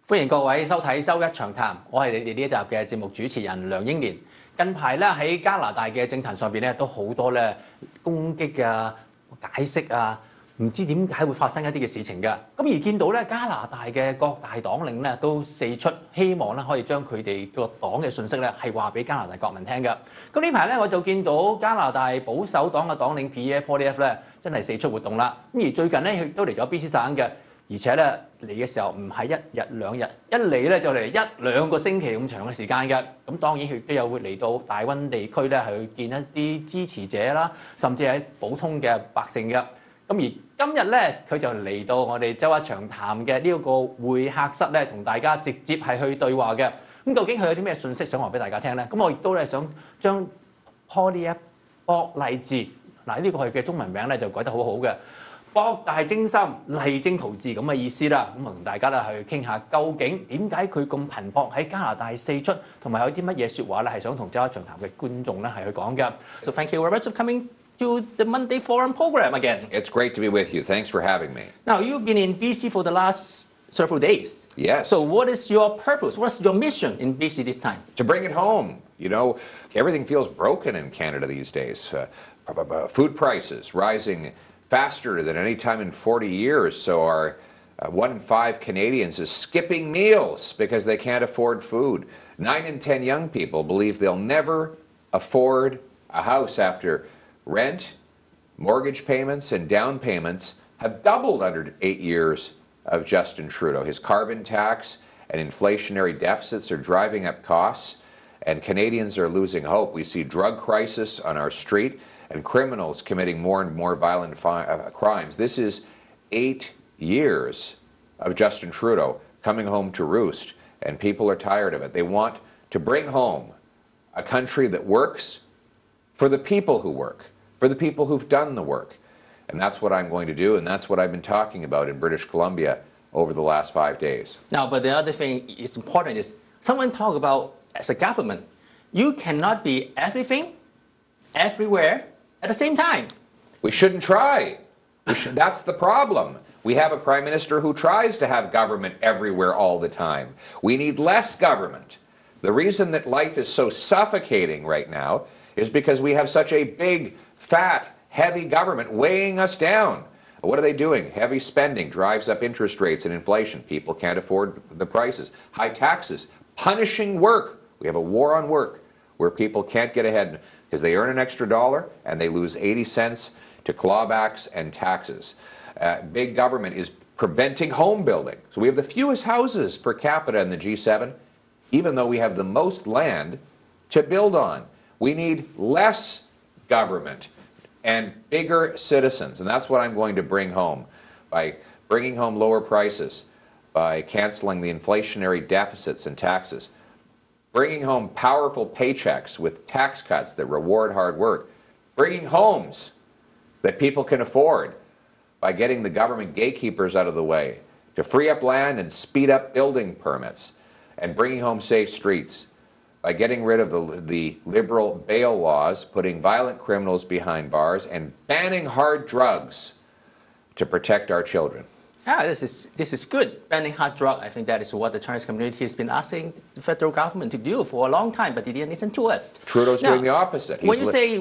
歡迎各位收睇周一長談，我係你哋呢一集嘅節目主持人梁英年。近排咧喺加拿大嘅政壇上邊咧都好多咧攻擊啊、解釋啊，唔知點解會發生一啲嘅事情㗎。咁而見到咧加拿大嘅各大黨領咧都四出希望咧可以將佢哋個黨嘅信息咧係話俾加拿大國民聽㗎。咁呢排咧我就見到加拿大保守黨嘅黨領 Pierre Poilievre 咧真係四出活動啦。咁而最近咧佢都嚟咗 BC 省嘅。而且咧嚟嘅時候唔係一日兩日，一嚟咧就嚟一兩個星期咁長嘅時間嘅。咁當然佢都有會嚟到大溫地區咧，係去見一啲支持者啦，甚至係普通嘅百姓嘅。咁而今日咧，佢就嚟到我哋周一長談嘅呢一個會客室咧，同大家直接係去對話嘅。咁究竟佢有啲咩信息想話俾大家聽咧？咁我亦都咧想將 Poilievre 博勵治嗱呢個佢嘅中文名咧就改得好好嘅。博大精深、勵精圖治咁嘅意思啦，咁啊同大家咧去傾下究竟點解佢咁頻撲喺加拿大四出，同埋有啲乜嘢説話咧係想同周一長談嘅觀眾咧係去講嘅。So thank you very much for coming to the Monday Forum program again. It's great to be with you. Thanks for having me. Now you've been in BC for the last several days. Yes. So what is your purpose? What's your mission in BC this time? To bring it home. You know, everything feels broken in Canada these days. Food prices rising faster than any time in 40 years, so our 1 in 5 Canadians is skipping meals because they can't afford food. 9 in 10 young people believe they'll never afford a house after rent, mortgage payments, and down payments have doubled under 8 years of Justin Trudeau. His carbon tax and inflationary deficits are driving up costs, and Canadians are losing hope. We see drug crisis on our street, and criminals committing more and more violent crimes. This is 8 years of Justin Trudeau coming home to roost, and people are tired of it. They want to bring home a country that works for the people who work, for the people who've done the work. And that's what I'm going to do, and that's what I've been talking about in British Columbia over the last 5 days. Now, but the other thing is important is someone talk about as a government, you cannot be everything, everywhere, at the same time. We shouldn't try. That's the problem. We have a prime minister who tries to have government everywhere all the time. We need less government. The reason that life is so suffocating right now is because we have such a big, fat, heavy government weighing us down. What are they doing? Heavy spending drives up interest rates and inflation. People can't afford the prices. High taxes, punishing work. We have a war on work where people can't get ahead because they earn an extra $1 and they lose 80 cents to clawbacks and taxes. Big government is preventing home building. So we have the fewest houses per capita in the G7, even though we have the most land to build on. We need less government and bigger citizens, and that's what I'm going to bring home by bringing home lower prices, by canceling the inflationary deficits and taxes, bringing home powerful paychecks with tax cuts that reward hard work, bringing homes that people can afford by getting the government gatekeepers out of the way, to free up land and speed up building permits, and bringing home safe streets by getting rid of the liberal bail laws, putting violent criminals behind bars, and banning hard drugs to protect our children. This is good. Banning hard drug, I think that is what the Chinese community has been asking the federal government to do for a long time, but they didn't listen to us. Trudeau's doing the opposite. When you say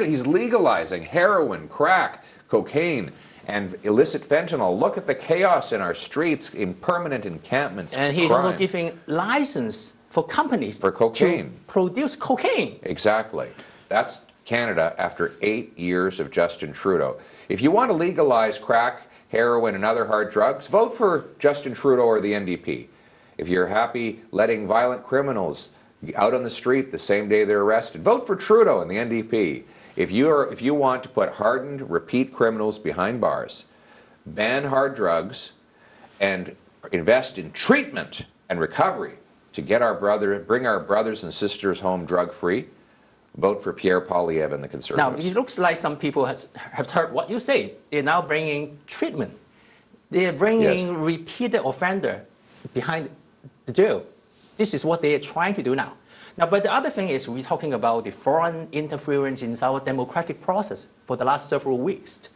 he's legalizing heroin, crack, cocaine, and illicit fentanyl. Look at the chaos in our streets, in permanent encampments. And he's also giving license for companies for cocaine to produce cocaine. Exactly. That's Canada after 8 years of Justin Trudeau. If you want to legalize crack, heroin, and other hard drugs, vote for Justin Trudeau or the NDP. If you're happy letting violent criminals out on the street the same day they're arrested, vote for Trudeau and the NDP. If you want to put hardened, repeat criminals behind bars, ban hard drugs, and invest in treatment and recovery to get bring our brothers and sisters home drug-free, vote for Pierre Poilievre and the Conservatives. Now, it looks like some people have heard what you say. They're now bringing treatment. They're bringing repeated offender behind the jail. This is what they are trying to do now. Now, but the other thing is we're talking about the foreign interference in our democratic process for the last several weeks.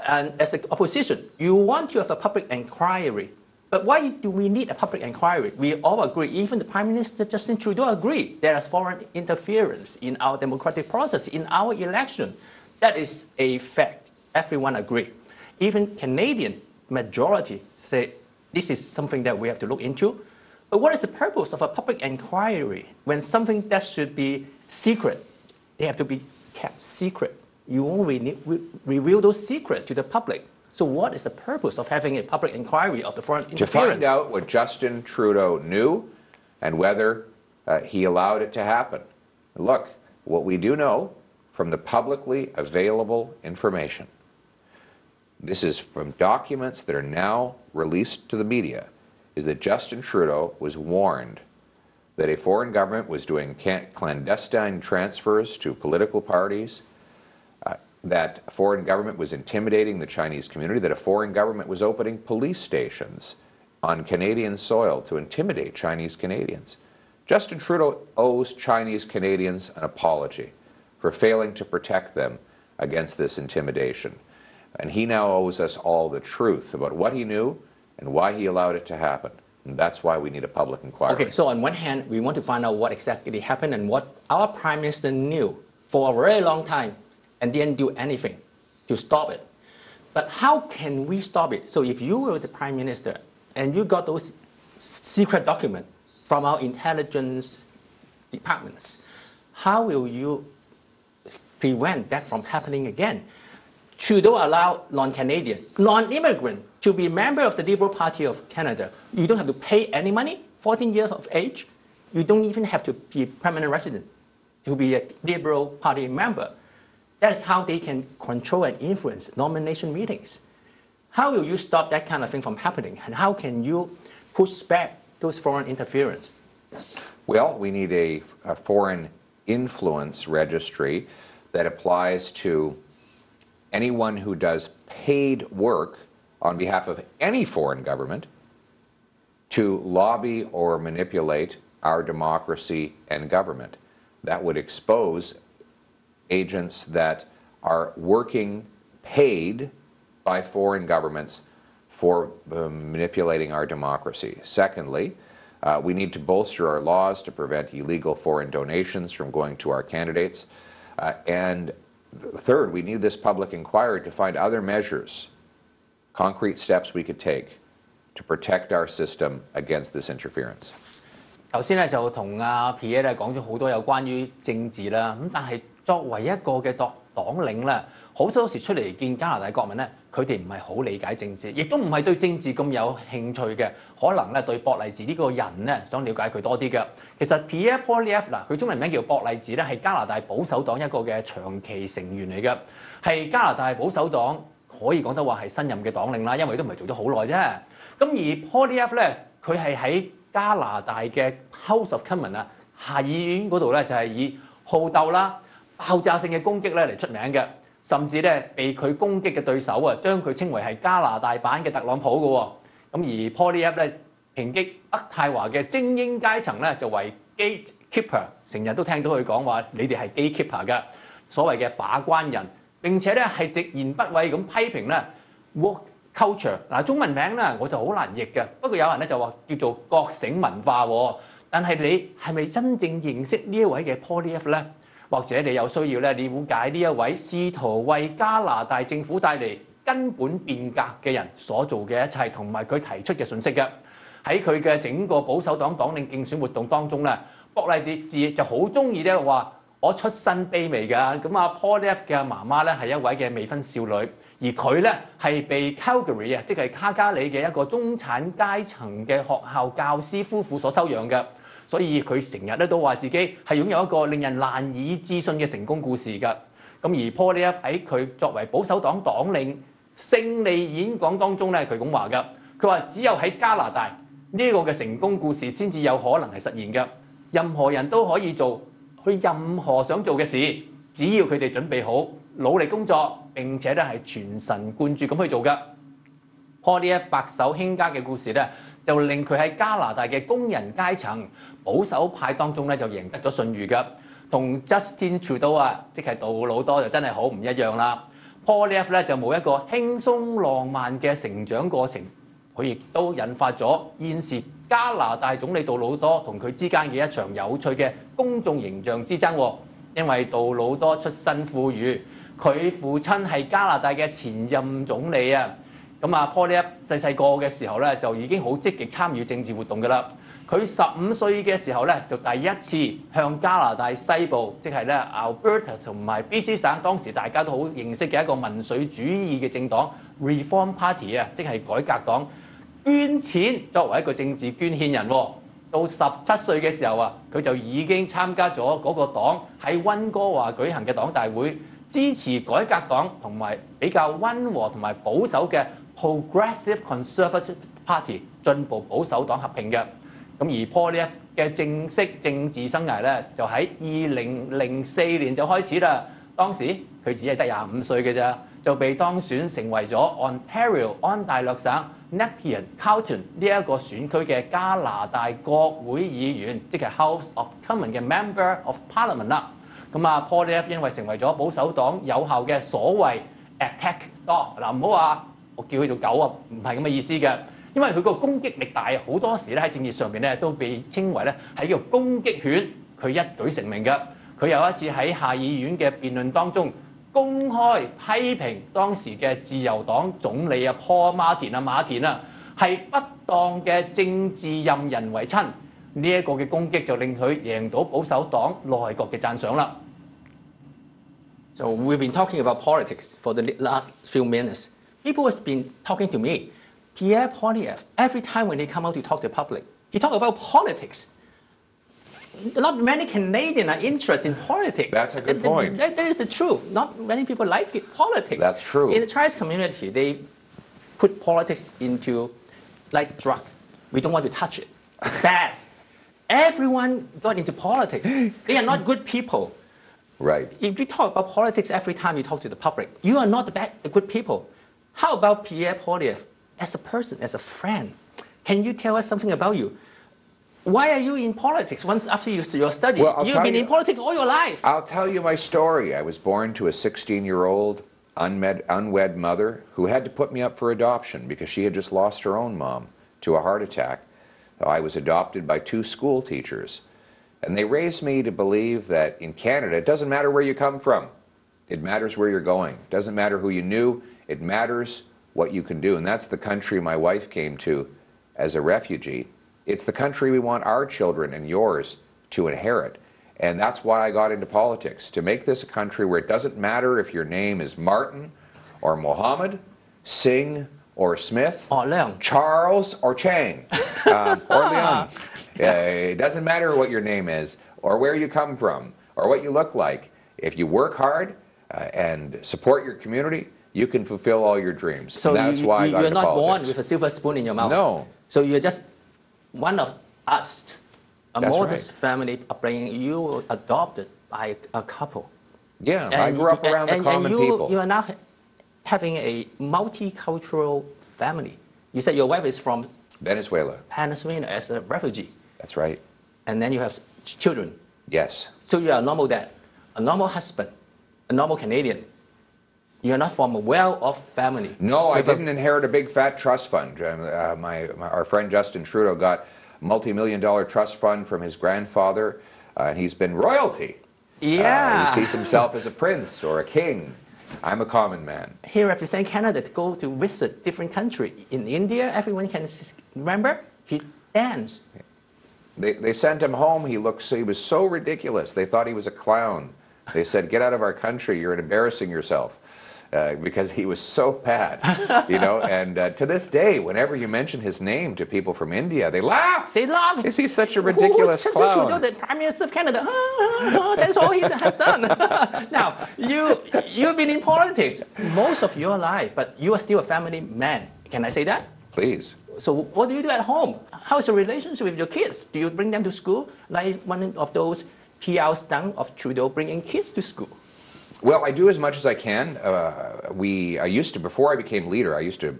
And as an opposition, you want to have a public inquiry, But why do we need a public inquiry? We all agree, even the Prime Minister Justin Trudeau agree, there is foreign interference in our democratic process, in our election. That is a fact. Everyone agree. Even Canadian majority say this is something that we have to look into. But what is the purpose of a public inquiry when something that should be secret, they have to be kept secret? You won't reveal those secrets to the public. So what is the purpose of having a public inquiry of the foreign interference? To find out what Justin Trudeau knew and whether he allowed it to happen. Look, what we do know from the publicly available information, this is from documents that are now released to the media, is that Justin Trudeau was warned that a foreign government was doing clandestine transfers to political parties, that a foreign government was intimidating the Chinese community, that a foreign government was opening police stations on Canadian soil to intimidate Chinese Canadians. Justin Trudeau owes Chinese Canadians an apology for failing to protect them against this intimidation. And he now owes us all the truth about what he knew and why he allowed it to happen. And that's why we need a public inquiry. Okay, so on one hand, we want to find out what exactly happened and what our Prime Minister knew for a very long time and didn't do anything to stop it. But how can we stop it? So if you were the Prime Minister and you got those secret documents from our intelligence departments, how will you prevent that from happening again? Trudeau allowed non-Canadian, non-immigrant to be member of the Liberal Party of Canada. You don't have to pay any money, 14 years of age. You don't even have to be permanent resident to be a Liberal Party member. That's how they can control and influence nomination meetings. How will you stop that kind of thing from happening? And how can you push back those foreign interference? Well, we need a foreign influence registry that applies to anyone who does paid work on behalf of any foreign government to lobby or manipulate our democracy and government. That would expose agents that are working paid by foreign governments for manipulating our democracy. Secondly, we need to bolster our laws to prevent illegal foreign donations from going to our candidates. And third, we need this public inquiry to find other measures, concrete steps we could take to protect our system against this interference. 頭先咧就同阿 Pierre 咧講咗好多有關於政治啦，咁但係作為一個嘅黨領咧，好多時出嚟見加拿大國民咧，佢哋唔係好理解政治，亦都唔係對政治咁有興趣嘅，可能咧對博勵治呢個人咧想了解佢多啲嘅。其實 Pierre Poilievre 嗱，佢中文名叫博勵治咧，係加拿大保守黨一個嘅長期成員嚟嘅，係加拿大保守黨可以講得話係新任嘅黨領啦，因為都唔係做咗好耐啫。咁而 Poilievre 咧，佢係喺加拿大嘅 House of Commons 啊，下議院嗰度咧就係以好鬥啦、爆炸性嘅攻擊咧嚟出名嘅，甚至咧被佢攻擊嘅對手啊，將佢稱為係加拿大版嘅特朗普嘅喎。咁而 Poilievre 咧抨擊渥太華嘅精英階層咧就為 gatekeeper， 成日都聽到佢講話你哋係 gatekeeper 嘅，所謂嘅把關人，並且咧係直言不諱咁批評咧 work culture 嗱，中文名咧我就好難譯嘅，不過有人咧就話叫做覺醒文化喎。但係你係咪真正認識呢一位嘅 Poilievre 咧？或者你有需要咧了解呢一位試圖為加拿大政府帶嚟根本變革嘅人所做嘅一切，同埋佢提出嘅信息嘅。喺佢嘅整個保守黨黨領競選活動當中咧，博勵治就好中意咧話我出身卑微㗎。咁啊 Poilievre 嘅媽媽咧係一位嘅未婚少女。而佢咧係被 Calgary 啊，即係卡加里嘅一個中產階層嘅學校教師夫婦所收養嘅，所以佢成日咧都話自己係擁有一個令人難以置信嘅成功故事㗎。咁而 Poilievre 喺佢作為保守黨黨領勝利演講當中咧，佢咁話㗎，佢話只有喺加拿大呢個嘅成功故事先至有可能係實現嘅，任何人都可以做去任何想做嘅事，只要佢哋準備好。努力工作並且咧係全神貫注咁去做嘅。Poilievre 白手興家嘅故事咧，就令佢喺加拿大嘅工人階層保守派當中咧就贏得咗信譽嘅。同 Justin Trudeau 啊，即係杜魯多就真係好唔一樣啦。Poilievre 咧就冇一個輕鬆浪漫嘅成長過程，佢亦都引發咗現時加拿大總理杜魯多同佢之間嘅一場有趣嘅公眾形象之爭喎。因為杜魯多出身富裕，佢父親係加拿大嘅前任總理啊。咁啊 ，Poilievre 細個嘅時候咧就已經好積極參與政治活動㗎啦。佢15歲嘅時候咧就第一次向加拿大西部，即係咧 Alberta 同埋 BC 省，當時大家都好認識嘅一個民粹主義嘅政黨 Reform Party 啊，即係改革黨，捐錢作為一個政治捐獻人喎。到17歲嘅時候啊，佢就已經參加咗嗰個黨喺溫哥華舉行嘅黨大會，支持改革黨同埋比較溫和同埋保守嘅 Progressive Conservative Party 進步保守黨合併嘅。咁而 Poilievre 嘅正式政治生涯咧，就喺2004年就開始啦。當時佢只係得25歲嘅咋，就被當選成為咗 Ontario 安大略省 Nepean-Carleton 呢一個選區嘅加拿大國會議員，即係 House of Commons 嘅 Member of Parliament 啦。咁啊 Poilievre 因為成為咗保守黨有效嘅所謂 attack dog， 嗱，唔好話我叫佢做狗啊，唔係咁嘅意思嘅。因為佢個攻擊力大，好多時咧喺政治上邊咧都被稱為咧係叫攻擊犬，佢一舉成名嘅。佢有一次喺下議院嘅辯論當中，公開批評當時嘅自由黨總理啊 Paul Martin 啊馬田啊係不當嘅政治任人唯親，呢一個嘅攻擊就令佢贏到保守黨內閣嘅讚賞啦。So we've been talking about politics for the last few minutes. People have been talking to me. Pierre Poilievre, every time when he come out to talk to the public, he talk about politics. Not many Canadians are interested in politics. That's a good point. That is the truth. Not many people like it, politics. That's true. In the Chinese community, they put politics into like drugs. We don't want to touch it. It's bad. Everyone got into politics. They are not good people. Right. If you talk about politics every time you talk to the public, you are not the good people. How about Pierre Poilievre? As a person, as a friend, can you tell us something about you? Why are you in politics once after your study? Well, You've been in politics all your life. I'll tell you my story. I was born to a 16-year-old unwed mother who had to put me up for adoption because she had just lost her own mom to a heart attack. I was adopted by 2 school teachers, and they raised me to believe that in Canada, it doesn't matter where you come from. It matters where you're going. It doesn't matter who you knew. It matters what you can do. And that's the country my wife came to as a refugee. It's the country we want our children and yours to inherit. And that's why I got into politics, to make this a country where it doesn't matter if your name is Martin or Mohammed, Singh or Smith, or Leung, Charles or Chang, or Leung. It doesn't matter what your name is or where you come from or what you look like. If you work hard and support your community, you can fulfill all your dreams. So that's why I got you're into not politics. born with a silver spoon in your mouth. No. So you're just one of us, a That's modest right. family upbringing. You were adopted by a couple. Yeah, I grew up around the common people. You are now having a multicultural family. You said your wife is from Venezuela. Venezuela as a refugee. That's right. And then you have children. Yes. So you are a normal dad, a normal husband, a normal Canadian. You're not from a well-off family. No, I didn't inherit a big fat trust fund. Our friend Justin Trudeau got a multi-million-dollar trust fund from his grandfather, and he's been royalty. Yeah. He sees himself as a prince or a king. I'm a common man. He represents Canada to go to visit different countries. In India, everyone can remember he danced. They sent him home. He was so ridiculous. They thought he was a clown. They said, "Get out of our country. You're embarrassing yourself." Because he was so bad, you know. And to this day, whenever you mention his name to people from India, they laugh. They laugh. Is he such a ridiculous clown? Trudeau, the Prime Minister of Canada. That's all he has done. Now, you've been in politics most of your life, but you are still a family man. Can I say that? Please. So what do you do at home? How is the relationship with your kids? Do you bring them to school like one of those PR stunts of Trudeau bringing kids to school? Well, I do as much as I can. I used to, before I became leader, I used to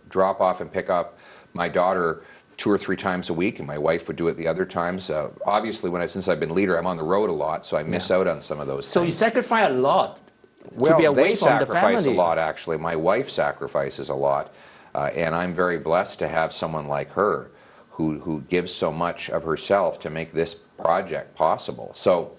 drop off and pick up my daughter 2 or 3 times a week, and my wife would do it the other times. Obviously, since I've been leader, I'm on the road a lot, so I miss out on some of those So things. you sacrifice a lot Well, to be away they from the sacrifice family. a lot, actually. My wife sacrifices a lot. And I'm very blessed to have someone like her who gives so much of herself to make this project possible. So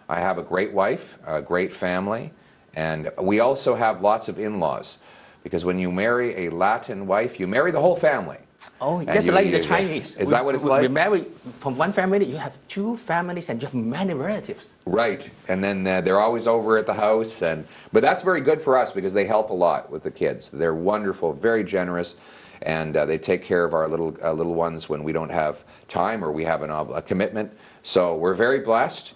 I have a great wife, a great family, and we also have lots of in-laws. Because when you marry a Latin wife, you marry the whole family. Oh, just like the Chinese. Is that what it's like? We marry from one family, you have two families and you have many relatives. Right, and then they're always over at the house. But that's very good for us because they help a lot with the kids. They're wonderful, very generous, and they take care of our little ones when we don't have time or we have a commitment. So we're very blessed.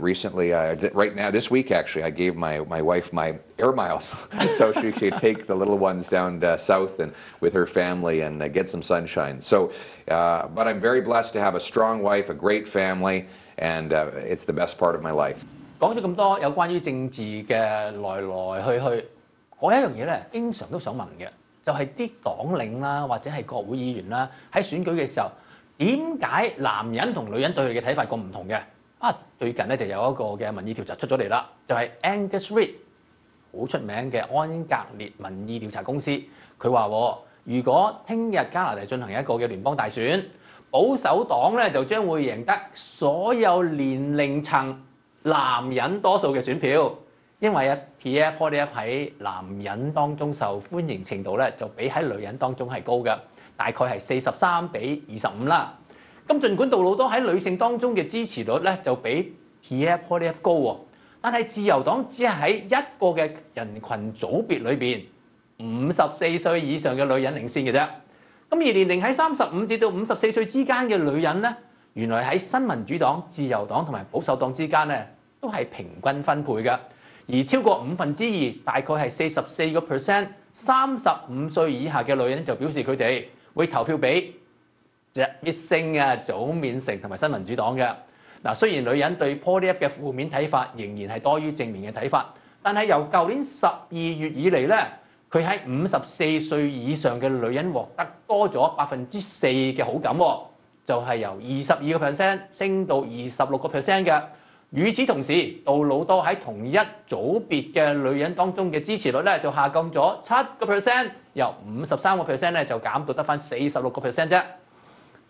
Recently, right now, this week actually, I gave my wife my air miles so she could take the little ones down south and with her family and get some sunshine. So, but I'm very blessed to have a strong wife, a great family, and it's the best part of my life. 講咗咁多有關於政治嘅來來去去，我有一樣嘢咧，經常都想問嘅，就係啲黨領啦，或者係國會議員啦，喺選舉嘅時候。點解男人同女人對佢哋嘅睇法咁唔同嘅？最近咧就有一個嘅民意調查出咗嚟啦，就係 Angus Reid 好出名嘅安格列民意調查公司，佢話如果聽日加拿大進行一個嘅聯邦大選，保守黨咧就將會贏得所有年齡層男人多數嘅選票，因為Pierre Poilievre喺男人當中受歡迎程度咧就比喺女人當中係高嘅。大概係43比25啦。咁儘管杜魯多喺女性當中嘅支持率咧就比 Pierre Poilievre 高喎，但係自由黨只係喺一個嘅人群組別裏邊54歲以上嘅女人領先嘅啫。咁而年齡喺35至到54歲之間嘅女人咧，原來喺新民主黨、自由黨同埋保守黨之間咧都係平均分配嘅。而超過2/5，大概係44%， 35歲以下嘅女人就表示佢哋會投票俾隻必星啊、早免成同埋新民主黨嘅。雖然女人對 Poilievre 嘅負面睇法仍然係多於正面嘅睇法，但係由舊年12月以嚟咧，佢喺54歲以上嘅女人獲得多咗4%嘅好感喎，就係由22% 升到26% 嘅。與此同時，杜魯多喺同一組別嘅女人當中嘅支持率咧就下降咗7%，由53%咧就減到得返46% 啫。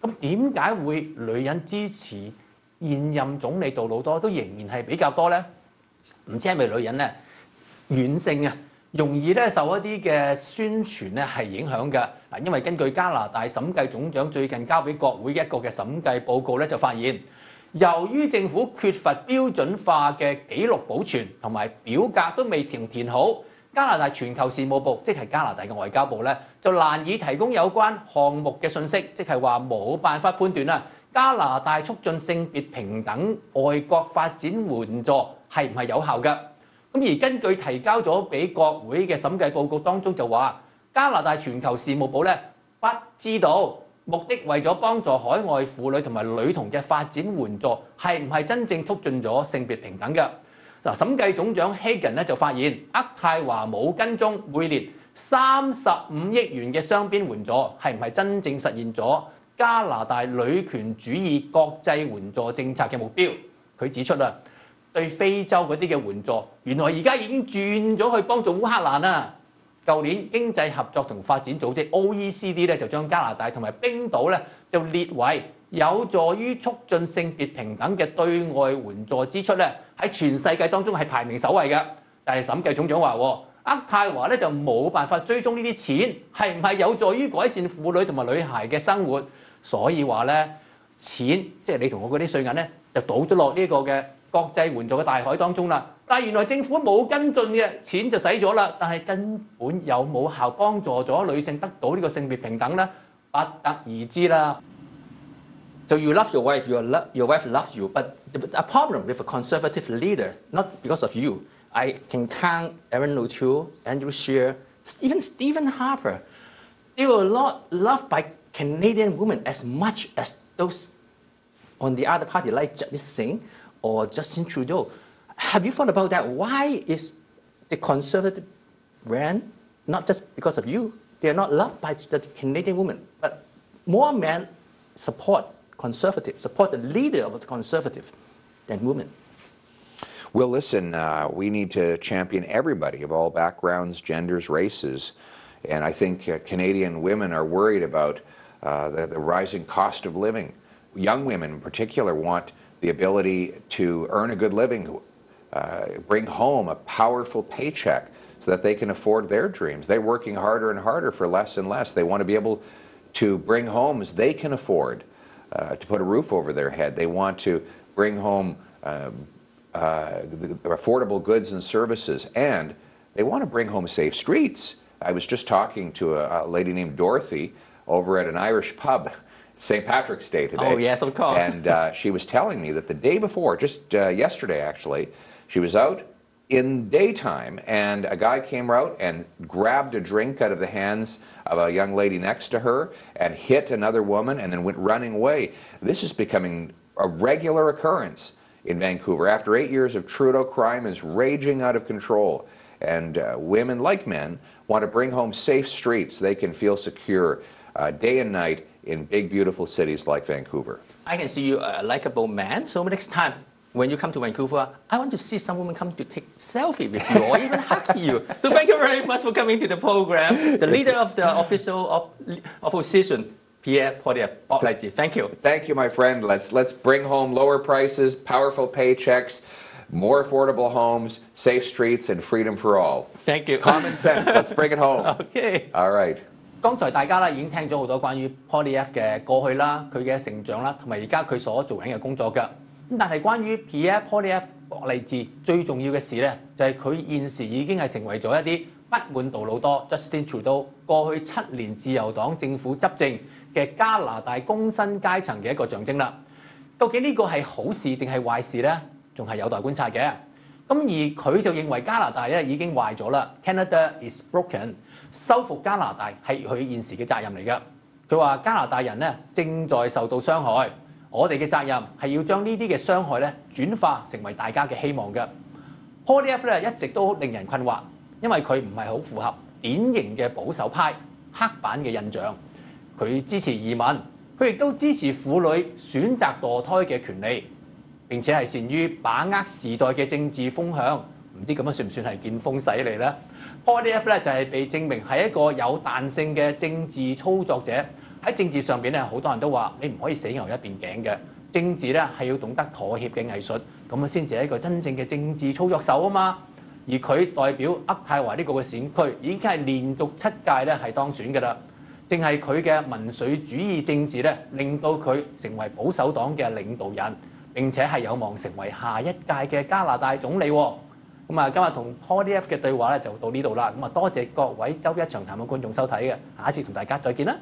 咁點解會女人支持現任總理杜魯多都仍然係比較多咧？唔知係咪女人咧軟性啊，容易咧受一啲嘅宣傳咧係影響嘅。因為根據加拿大審計總長最近交俾國會一個嘅審計報告咧就發現。由於政府缺乏標準化嘅記錄保存同埋表格都未填好，加拿大全球事務部即係加拿大嘅外交部咧，就難以提供有關項目嘅信息，即係話冇辦法判斷加拿大促進性別平等外國發展援助係唔係有效嘅。咁而根據提交咗俾國會嘅審計報告當中就話，加拿大全球事務部咧不知道。目的為咗幫助海外婦女同埋女童嘅發展援助，係唔係真正促進咗性別平等嘅？審計總長希根咧就發現，渥太華冇跟蹤每年35億元嘅雙邊援助，係唔係真正實現咗加拿大女權主義國際援助政策嘅目標？佢指出對非洲嗰啲嘅援助，原來而家已經轉咗去幫助烏克蘭啦。舊年經濟合作同發展組織 OECD 咧就將加拿大同埋冰島咧就列為有助於促進性別平等嘅對外援助支出咧喺全世界當中係排名首位嘅。但係審計總長話，渥太華咧就冇辦法追蹤呢啲錢係唔係有助於改善婦女同埋女孩嘅生活，所以話咧錢即係你同我嗰啲稅銀咧就倒咗落呢個嘅國際援助嘅大海當中啦。但係原來政府冇跟進嘅錢就使咗啦，但係根本有冇效幫助咗女性得到呢個性別平等咧，不得而知啦。So you love your wife, your wife loves you, but a problem with a conservative leader, not because of you. I can count Erin O'Toole, Andrew Scheer, even Stephen Harper. They were not loved by Canadian women as much as those on the other party like Jagmeet Singh or Justin Trudeau. Have you thought about that? Why is the Conservative brand not just because of you? They are not loved by the Canadian women, but more men support Conservative, support the leader of the Conservative than women. Well, listen, we need to champion everybody of all backgrounds, genders, races And I think Canadian women are worried about the rising cost of living. Young women in particular want the ability to earn a good living, bring home a powerful paycheck so that they can afford their dreams. They're working harder and harder for less and less. They want to be able to bring homes they can afford, to put a roof over their head. They want to bring home affordable goods and services, and they want to bring home safe streets. I was just talking to a lady named Dorothy over at an Irish pub, St. Patrick's Day today. Oh, yes, of course. And she was telling me that the day before, just yesterday actually, she was out in daytime, and a guy came out and grabbed a drink out of the hands of a young lady next to her and hit another woman and then went running away. This is becoming a regular occurrence in Vancouver. After 8 years of Trudeau, crime is raging out of control, and women, like men, want to bring home safe streets they can feel secure day and night in big, beautiful cities like Vancouver. I can see you a likable man, so next time when you come to Vancouver, I want to see some women come to take selfie with you or even hug you. So thank you very much for coming to the program. The leader of the official opposition, Pierre Poilievre. Thank you. Thank you, my friend. Let's bring home lower prices, powerful paychecks, more affordable homes, safe streets, and freedom for all. Thank you. Common sense. Let's bring it home. Okay. All right. 剛才大家咧已經聽咗好多關於 Poilievre 嘅過去啦、佢嘅成長啦，同埋而家佢所做緊嘅工作㗎。咁但係關於 Pierre Poilievre 博勵治最重要嘅事咧，就係佢現時已經係成為咗一啲不滿杜魯多 Justin Trudeau 過去7年自由黨政府執政嘅加拿大工薪階層嘅一個象徵啦。究竟呢個係好事定係壞事咧？仲係有待觀察嘅。咁而佢就認為加拿大咧已經壞咗啦 ，Canada is broken， 修復加拿大係佢現時嘅責任嚟㗎。佢話加拿大人咧正在受到傷害，我哋嘅責任係要將呢啲嘅傷害咧轉化成為大家嘅希望嘅。Poilievre 咧一直都令人困惑，因為佢唔係好符合典型嘅保守派黑板嘅印象。佢支持移民，佢亦都支持婦女選擇墮胎嘅權利。並且係善於把握時代嘅政治風向，唔知咁樣算唔算係見風使嚟咧 ？Poilievre 咧就係被證明係一個有彈性嘅政治操作者。喺政治上邊咧，好多人都話你唔可以死牛一邊頸嘅，政治咧係要懂得妥協嘅藝術，咁樣先至係一個真正嘅政治操作手啊嘛。而佢代表渥太華呢個嘅選區已經係連續7屆咧係當選㗎啦。正係佢嘅民粹主義政治咧，令到佢成為保守黨嘅領導人。並且係有望成為下一屆嘅加拿大總理喎。咁啊，今日同 Poilievre 嘅對話咧就到呢度啦。咁啊，多謝各位週一長談嘅觀眾收睇嘅，下一次同大家再見啦。